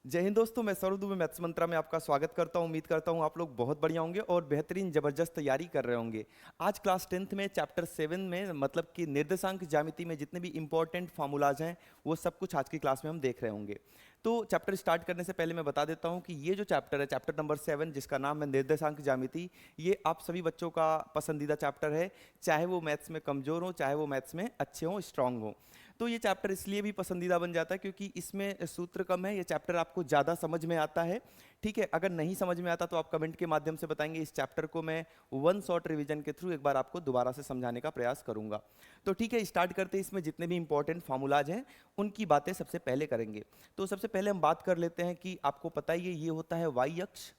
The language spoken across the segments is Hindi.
जय हिंद दोस्तों, मैं सौरभ दुबे मैथ्स मंत्रा में आपका स्वागत करता हूं। उम्मीद करता हूं आप लोग बहुत बढ़िया होंगे और बेहतरीन जबरदस्त तैयारी कर रहे होंगे। आज क्लास 10th में चैप्टर 7 में मतलब कि निर्देशांक ज्यामिति में जितने भी इंपॉर्टेंट फार्मूलाज हैं वो सब कुछ आज की क्लास में हम देख रहे होंगे। तो चैप्टर स्टार्ट करने से पहले मैं बता देता हूं कि ये जो चैप्टर है, चैप्टर नंबर 7, जिसका नाम है निर्देशांक ज्यामिति, ये आप सभी बच्चों का पसंदीदा चैप्टर है, चाहे वो मैथ्स में कमजोर हो, चाहे वो मैथ्स में अच्छे हों, स्ट्रांग हो। तो ये चैप्टर इसलिए भी पसंदीदा बन जाता है क्योंकि इसमें सूत्र कम है, ये चैप्टर आपको ज़्यादा समझ में आता है। ठीक है, अगर नहीं समझ में आता तो आप कमेंट के माध्यम से बताएंगे। इस चैप्टर को मैं वन शॉट रिवीजन के थ्रू एक बार आपको दोबारा से समझाने का प्रयास करूंगा। तो ठीक है, स्टार्ट करते हैं। इसमें जितने भी इंपॉर्टेंट फार्मूलाज हैं उनकी बातें सबसे पहले करेंगे। तो सबसे पहले हम बात कर लेते हैं कि आपको पता ही है ये होता है वाई अक्ष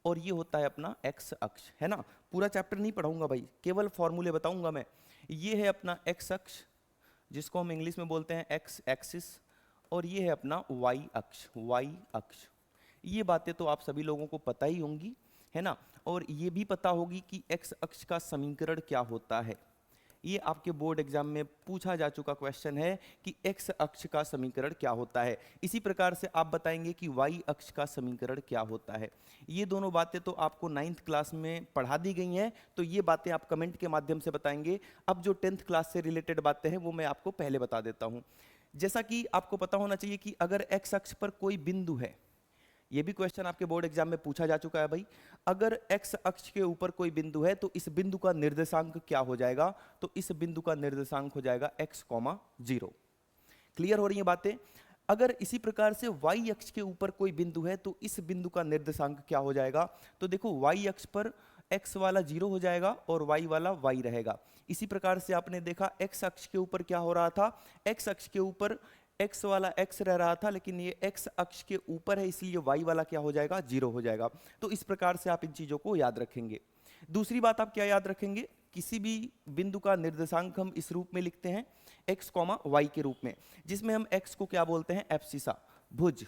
और ये होता है अपना एक्स अक्ष, है ना। पूरा चैप्टर नहीं पढ़ाऊंगा भाई, केवल फॉर्मूले बताऊंगा मैं। ये है अपना एक्स अक्ष, जिसको हम इंग्लिश में बोलते हैं एक्स एक्सिस, और ये है अपना वाई अक्ष, वाई अक्ष। ये बातें तो आप सभी लोगों को पता ही होंगी, है ना। और ये भी पता होगी कि एक्स अक्ष का समीकरण क्या होता है। ये आपके बोर्ड एग्जाम में पूछा जा चुका क्वेश्चन है कि एक्स अक्ष का समीकरण क्या होता है। इसी प्रकार से आप बताएंगे कि वाई अक्ष का समीकरण क्या होता है। ये दोनों बातें तो आपको 9th क्लास में पढ़ा दी गई हैं, तो ये बातें आप कमेंट के माध्यम से बताएंगे। अब जो 10th क्लास से रिलेटेड बातें हैं वो मैं आपको पहले बता देता हूं। जैसा कि आपको पता होना चाहिए कि अगर एक्स अक्ष पर कोई बिंदु है, ये भी क्वेश्चन आपके बोर्ड एग्जाम में पूछा जा चुका है भाई। अगर एक्स अक्ष के ऊपर कोई बिंदु है तो इस बिंदु का निर्देशांक क्या हो जाएगा, तो इस बिंदु का निर्देशांक हो जाएगा x, 0। क्लियर हो रही है बातें। अगर इसी प्रकार से y अक्ष के ऊपर कोई बिंदु है तो इस बिंदु का निर्देशांक क्या हो जाएगा, तो देखो y अक्ष पर x वाला 0 हो जाएगा और y वाला y रहेगा। इसी प्रकार से आपने देखा x अक्ष के ऊपर क्या हो रहा था, x अक्ष के ऊपर x वाला x रह रहा था, लेकिन ये x अक्ष के ऊपर है इसलिए y वाला क्या हो जाएगा, 0 हो जाएगा। तो इस प्रकार से आप इन चीजों को याद रखेंगे। दूसरी बात आप क्या याद रखेंगे, किसी भी बिंदु का निर्देशांक हम इस रूप में लिखते हैं x, y के रूप में, जिसमें हम x को क्या बोलते हैं, एब्सिसा, भुज।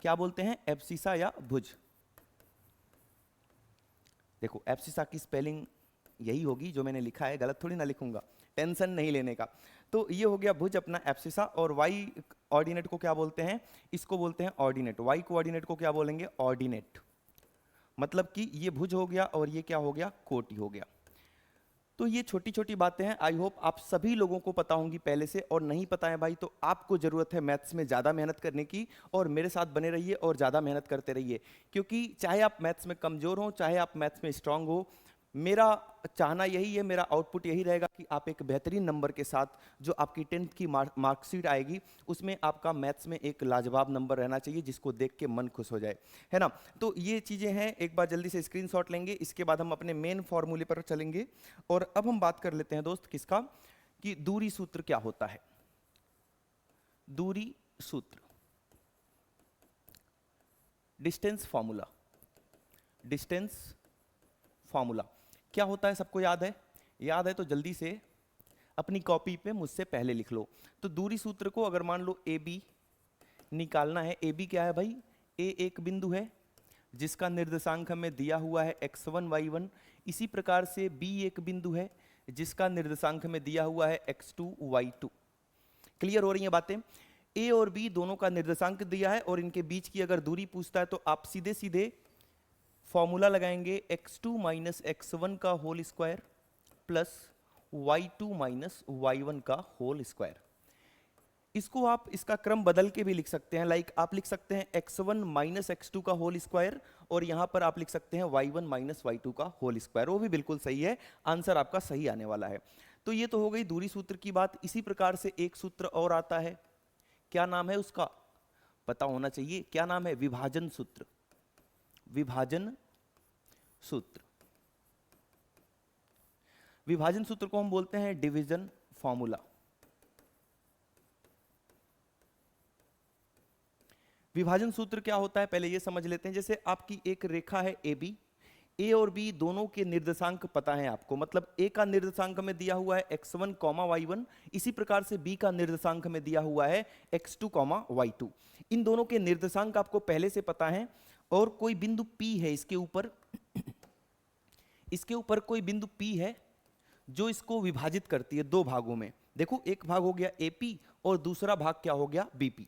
क्या बोलते हैं, एब्सिसा या भुज। देखो एब्सिसा की स्पेलिंग यही होगी जो मैंने लिखा है, गलत थोड़ी ना लिखूंगा, टेंशन नहीं लेने का। तो ये हो गया भुज अपना एब्सिसा। और y ऑर्डिनेट को क्या बोलते हैं, इसको बोलते हैं ऑर्डिनेट। y कोऑर्डिनेट को क्या बोलेंगे, ऑर्डिनेट। मतलब कि ये भुज हो गया और ये क्या हो गया, कोटि हो गया। तो ये छोटी छोटी बातें हैं, आई होप आप सभी लोगों को पता होंगी पहले से। और नहीं पता है भाई तो आपको जरूरत है मैथ्स में ज़्यादा मेहनत करने की, और मेरे साथ बने रहिए और ज़्यादा मेहनत करते रहिए। क्योंकि चाहे आप मैथ्स में कमज़ोर हो, चाहे आप मैथ्स में स्ट्रांग हो, मेरा चाहना यही है, मेरा आउटपुट यही रहेगा कि आप एक बेहतरीन नंबर के साथ जो आपकी 10th की मार्कशीट आएगी उसमें आपका मैथ्स में एक लाजवाब नंबर रहना चाहिए, जिसको देख के मन खुश हो जाए, है ना। तो ये चीज़ें हैं, एक बार जल्दी से स्क्रीनशॉट लेंगे, इसके बाद हम अपने मेन फॉर्मूले पर चलेंगे। और अब हम बात कर लेते हैं दोस्त किसका, कि दूरी सूत्र क्या होता है। दूरी सूत्र, डिस्टेंस फॉर्मूला। डिस्टेंस फॉर्मूला क्या होता है, सबको याद है? याद है तो जल्दी से अपनी कॉपी पे मुझसे पहले लिख लो। तो दूरी सूत्र को अगर मान लो ए बी निकालना है, ए बी क्या है भाई, ए एक बिंदु है जिसका निर्देशांक हमें दिया हुआ है x1 y1। इसी प्रकार से बी एक बिंदु है जिसका निर्देशांक हमें दिया हुआ है x2 y2। क्लियर हो रही है बातें। ए और बी दोनों का निर्देशांक दिया है और इनके बीच की अगर दूरी पूछता है तो आप सीधे सीधे फॉर्मूला लगाएंगे x2 माइनस x1 का whole square plus y2 minus y1 का होल स्क्वायर। इसको आप इसका क्रम बदल के भी लिख सकते हैं, लाइक आप लिख सकते हैं x1 माइनस x2 का होल स्क्वायर, और यहां पर आप लिख सकते हैं y1 माइनस y2 का होल स्क्वायर। वो भी बिल्कुल सही है, आंसर आपका सही आने वाला है। तो ये तो हो गई दूरी सूत्र की बात। इसी प्रकार से एक सूत्र और आता है, क्या नाम है उसका, पता होना चाहिए, क्या नाम है, विभाजन सूत्र। विभाजन सूत्र, विभाजन सूत्र को हम बोलते हैं डिवीजन फॉर्मूला। विभाजन सूत्र क्या होता है पहले ये समझ लेते हैं। जैसे आपकी एक रेखा है ए बी, ए और बी दोनों के निर्देशांक पता है आपको, मतलब ए का निर्देशांक हमें दिया हुआ है x1, y1। इसी प्रकार से बी का निर्देशांक हमें दिया हुआ है x2, y2। इन दोनों के निर्देशांक आपको पहले से पता है। और कोई बिंदु P है इसके ऊपर, इसके ऊपर कोई बिंदु P है जो इसको विभाजित करती है दो भागों में। देखो एक भाग हो गया AP और दूसरा भाग क्या हो गया BP।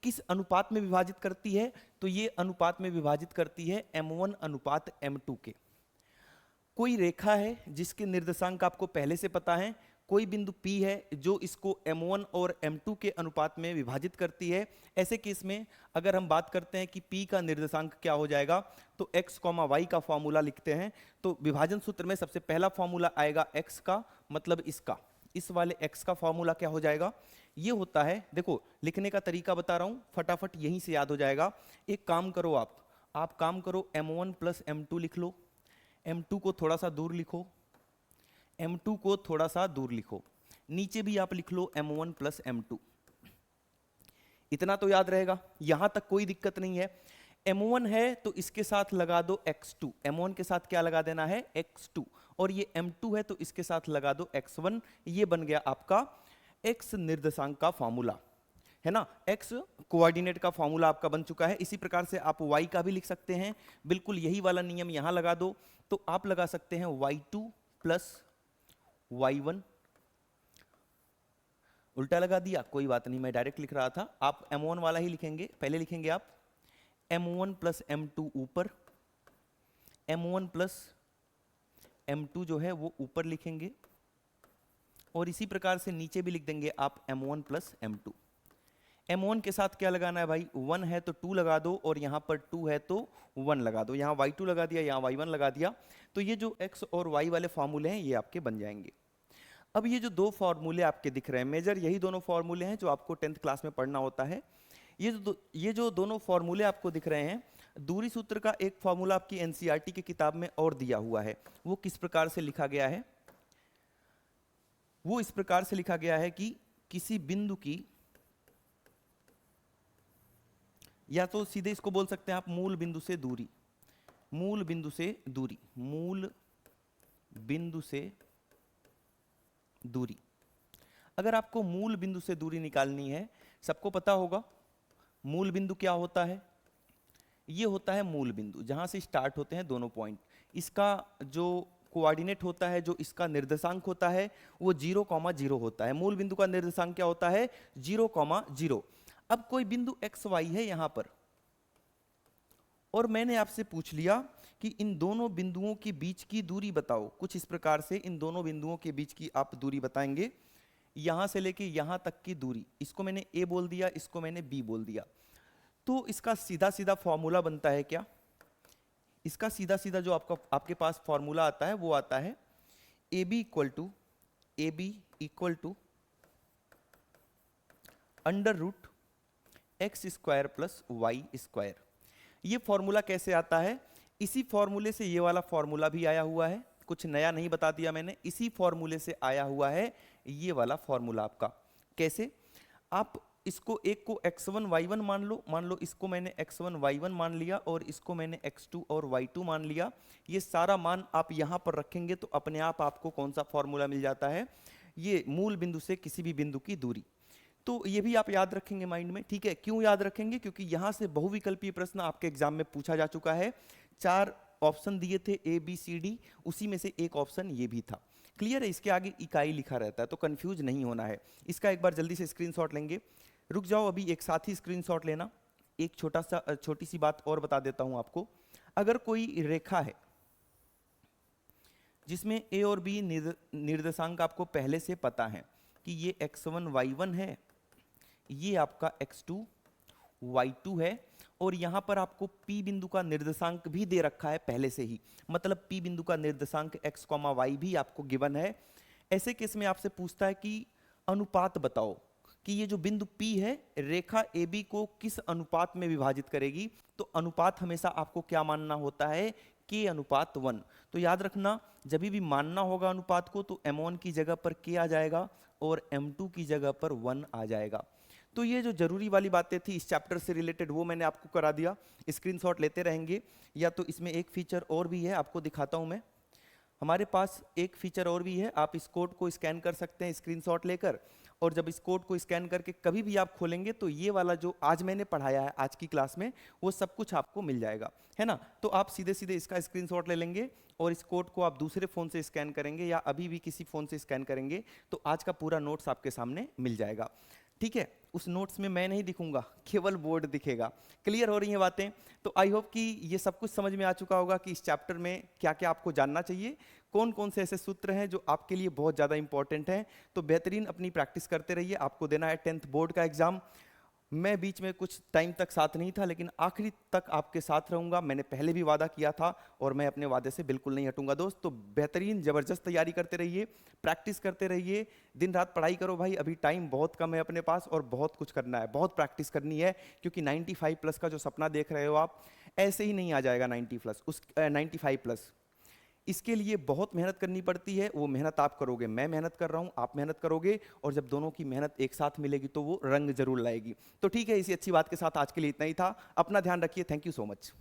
किस अनुपात में विभाजित करती है? तो ये अनुपात में विभाजित करती है m1 अनुपात m2 के। कोई रेखा है जिसके निर्देशांक आपको पहले से पता है, कोई बिंदु P है जो इसको m1 और m2 के अनुपात में विभाजित करती है। ऐसे केस में अगर हम बात करते हैं कि P का निर्देशांक क्या हो जाएगा, तो x, y का फॉर्मूला लिखते हैं। तो विभाजन सूत्र में सबसे पहला फॉर्मूला आएगा x का, मतलब इसका, इस वाले x का फॉर्मूला क्या हो जाएगा, ये होता है, देखो लिखने का तरीका बता रहा हूं, फटाफट यहीं से याद हो जाएगा। एक काम करो, आप काम करो, m1 प्लस m2 लिख लो, m2 को थोड़ा सा दूर लिखो, m2 को थोड़ा सा दूर लिखो, नीचे भी आप लिख लो m1 प्लस m2। इतना तो याद रहेगा, यहां तक कोई दिक्कत नहीं है। m1 है तो इसके साथ लगा दो x2, m1 के साथ क्या लगा देना है, x2, और ये m2 है तो इसके साथ लगा दो x1। ये बन गया आपका x निर्देशांक का फॉर्मूला, है ना, x कोऑर्डिनेट का फॉर्मूला आपका बन चुका है। इसी प्रकार से आप y का भी लिख सकते हैं, बिल्कुल यही वाला नियम यहां लगा दो। तो आप लगा सकते हैं y2 प्लस y1, उल्टा लगा दिया, कोई बात नहीं, मैं डायरेक्ट लिख रहा था, आप m1 वाला ही लिखेंगे, पहले लिखेंगे आप m1 प्लस m2 ऊपर, m1 प्लस m2 जो है वो ऊपर लिखेंगे, और इसी प्रकार से नीचे भी लिख देंगे आप m1 प्लस m2। m1 के साथ क्या लगाना है भाई, 1 है तो 2 लगा दो, और यहाँ पर 2 है तो 1 लगा दो, यहाँ y2 लगा दिया, यहाँ y1 लगा दिया। तो ये जो x और y वाले फॉर्मूले हैं ये आपके बन जाएंगे। अब ये जो दो फॉर्मूले आपके दिख रहे हैं, मेजर यही दोनों फॉर्मूले हैं जो आपको 10th क्लास में पढ़ना होता है। ये जो दोनों फॉर्मूले आपको दिख रहे हैं, दूरी सूत्र का एक फॉर्मूला आपकी एनसीईआरटी की किताब में और दिया हुआ है। वो किस प्रकार से लिखा गया है, वो इस प्रकार से लिखा गया है कि किसी बिंदु की, या तो सीधे इसको बोल सकते हैं आप मूल बिंदु से दूरी, मूल बिंदु से दूरी, मूल बिंदु से दूरी। अगर आपको मूल बिंदु से दूरी निकालनी है, सबको पता होगा मूल बिंदु क्या होता है, ये होता है मूल बिंदु जहां से स्टार्ट होते हैं दोनों पॉइंट। इसका जो कोऑर्डिनेट होता है, जो इसका निर्देशांक होता है, वो 0,0 होता है। मूल बिंदु का निर्देशांक क्या होता है, 0,0। अब कोई बिंदु x y है यहां पर, और मैंने आपसे पूछ लिया कि इन दोनों बिंदुओं के बीच की दूरी बताओ। कुछ इस प्रकार से इन दोनों बिंदुओं के बीच की आप दूरी बताएंगे, यहां से लेके यहां तक की दूरी, इसको मैंने a बोल दिया, इसको मैंने b बोल दिया। तो इसका सीधा सीधा फॉर्मूला बनता है क्या, इसका सीधा सीधा जो आपके पास फॉर्मूला आता है वो आता है AB equal to under root x square plus y square. ये फॉर्मूला कैसे आता है, इसी फॉर्मूले से ये वाला फॉर्मूला भी आया हुआ है, कुछ नया नहीं बता दिया मैंने, इसी फॉर्मूले से आया हुआ है ये वाला फॉर्मूला आपका। कैसे, आप इसको एक को x1 y1 मान लो इसको मैंने x1 y1 मान लिया, और इसको मैंने x2 और y2 मान लिया। ये सारा मान आप यहां पर रखेंगे तो अपने आप आपको कौन सा फॉर्मूला मिल जाता है, ये मूल बिंदु से किसी भी बिंदु की दूरी। तो ये भी आप याद रखेंगे माइंड में, ठीक है। क्यों याद रखेंगे, क्योंकि यहां से बहुविकल्पीय प्रश्न आपके एग्जाम में पूछा जा चुका है। 4 ऑप्शन दिए थे A B C D, उसी में से एक ऑप्शन ये भी था। क्लियर है, इसके आगे इकाई लिखा रहता है तो कंफ्यूज नहीं होना है। इसका एक बार जल्दी से स्क्रीनशॉट लेंगे, रुक जाओ अभी एक साथ ही स्क्रीनशॉट लेना। एक छोटी सी बात और बता देता हूं आपको। अगर कोई रेखा है जिसमें A और B निर्देशांक आपको पहले से पता है कि ये x1 y1 है, ये आपका x2 y2 है, और यहां पर आपको P बिंदु का निर्देशांक भी दे रखा है पहले से ही, मतलब P बिंदु का निर्देशांक x, y भी आपको गिवन है। ऐसे केस में आपसे पूछता है कि अनुपात बताओ कि ये जो बिंदु P है रेखा AB को किस अनुपात में विभाजित करेगी। तो अनुपात हमेशा आपको क्या मानना होता है, K अनुपात 1। तो याद रखना, जब भी मानना होगा अनुपात को तो m1 की जगह पर K आ जाएगा और m2 की जगह पर 1 आ जाएगा। तो ये जो जरूरी वाली बातें थी इस चैप्टर से रिलेटेड वो मैंने आपको करा दिया, स्क्रीनशॉट लेते रहेंगे। या तो इसमें एक फीचर और भी है, आपको दिखाता हूं मैं। हमारे पास एक फीचर और भी है, आप इस कोड को स्कैन कर सकते हैं स्क्रीनशॉट लेकर, और जब इस कोड को स्कैन करके कभी भी आप खोलेंगे तो ये वाला जो आज मैंने पढ़ाया है आज की क्लास में वो सब कुछ आपको मिल जाएगा, है ना। तो आप सीधे सीधे इसका स्क्रीनशॉट ले लेंगे और इस कोड को आप दूसरे फ़ोन से स्कैन करेंगे या अभी भी किसी फ़ोन से स्कैन करेंगे तो आज का पूरा नोट्स आपके सामने मिल जाएगा, ठीक है। उस नोट्स में मैं नहीं दिखूंगा, केवल बोर्ड दिखेगा। क्लियर हो रही हैं बातें? तो आई होप कि ये सब कुछ समझ में आ चुका होगा कि इस चैप्टर में क्या क्या आपको जानना चाहिए, कौन कौन से ऐसे सूत्र हैं जो आपके लिए बहुत ज़्यादा इंपॉर्टेंट हैं। तो बेहतरीन अपनी प्रैक्टिस करते रहिए। आपको देना है 10th बोर्ड का एग्जाम। मैं बीच में कुछ टाइम तक साथ नहीं था, लेकिन आखिरी तक आपके साथ रहूंगा। मैंने पहले भी वादा किया था और मैं अपने वादे से बिल्कुल नहीं हटूंगा दोस्त। तो बेहतरीन ज़बरदस्त तैयारी करते रहिए, प्रैक्टिस करते रहिए, दिन रात पढ़ाई करो भाई। अभी टाइम बहुत कम है अपने पास और बहुत कुछ करना है, बहुत प्रैक्टिस करनी है, क्योंकि 95 प्लस का जो सपना देख रहे हो आप, ऐसे ही नहीं आ जाएगा 90 प्लस, 95 प्लस। इसके लिए बहुत मेहनत करनी पड़ती है। वो मेहनत आप करोगे, मैं मेहनत कर रहा हूँ, आप मेहनत करोगे, और जब दोनों की मेहनत एक साथ मिलेगी तो वो रंग जरूर लाएगी। तो ठीक है, इसी अच्छी बात के साथ आज के लिए इतना ही था। अपना ध्यान रखिए। Thank you so much.